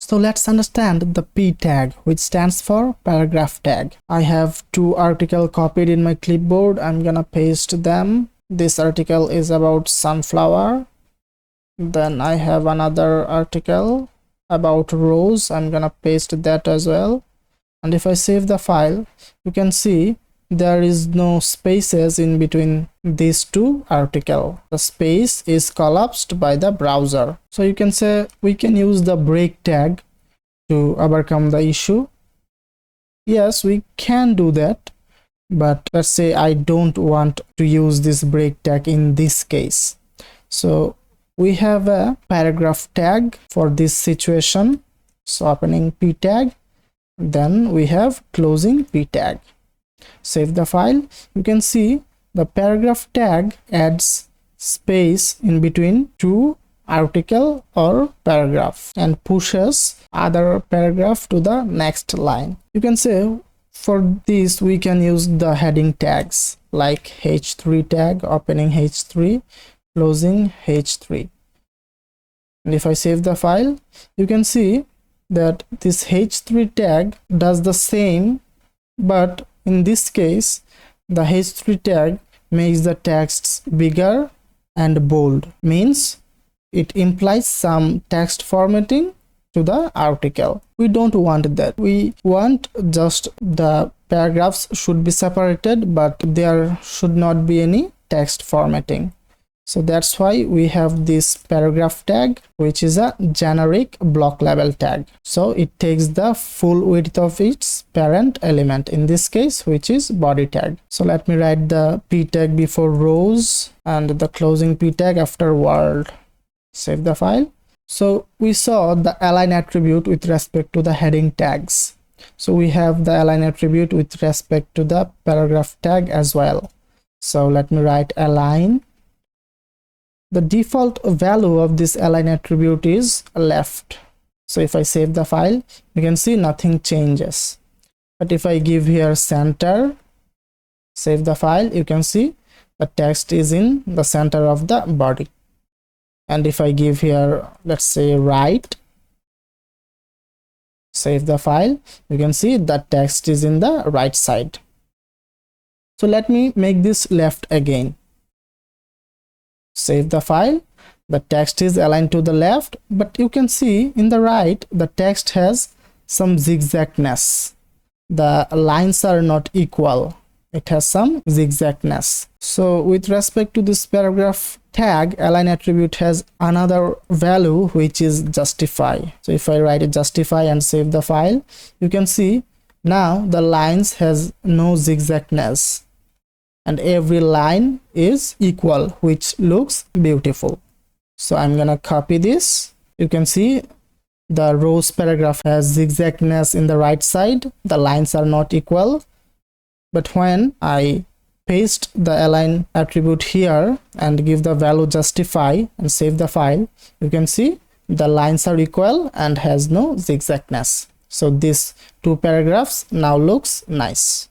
So let's understand the P tag, which stands for paragraph tag. I have two articles copied in my clipboard. I'm gonna paste them. This article is about sunflower. Then I have another article about rose. I'm gonna paste that as well. And if I save the file, you can see there is no spaces in between these two articles. The space is collapsed by the browser. So you can say we can use the break tag to overcome the issue. Yes, we can do that, but let's say I don't want to use this break tag in this case. So we have a paragraph tag for this situation. So opening P tag, then we have closing P tag. Save the file. You can see the paragraph tag adds space in between two article or paragraph and pushes other paragraph to the next line. You can say for this we can use the heading tags like h3 tag, opening h3, closing h3. And if I save the file, you can see that this h3 tag does the same, but in this case the h3 tag makes the texts bigger and bold, means it implies some text formatting to the article. We don't want that. We want just the paragraphs should be separated, but there should not be any text formatting. So that's why we have this paragraph tag, which is a generic block level tag. So it takes the full width of its parent element, in this case, which is body tag. So let me write the P tag before rose and the closing P tag after world. Save the file. So we saw the align attribute with respect to the heading tags. So we have the align attribute with respect to the paragraph tag as well. So let me write align. The default value of this align attribute is left. So if I save the file, you can see nothing changes. But if I give here center, save the file, you can see the text is in the center of the body. And if I give here, let's say right, save the file, you can see the text is in the right side. So let me make this left again. Save the file. The text is aligned to the left, but you can see in the right the text has some zigzagness. The lines are not equal. It has some zigzagness. So with respect to this paragraph tag, align attribute has another value, which is justify. So if I write justify and save the file, you can see now the lines has no zigzagness and every line is equal, which looks beautiful. So I'm gonna copy this. You can see the rose paragraph has zigzagness in the right side. The lines are not equal. But when I paste the align attribute here and give the value justify and save the file, you can see the lines are equal and has no zigzagness. So these two paragraphs now looks nice.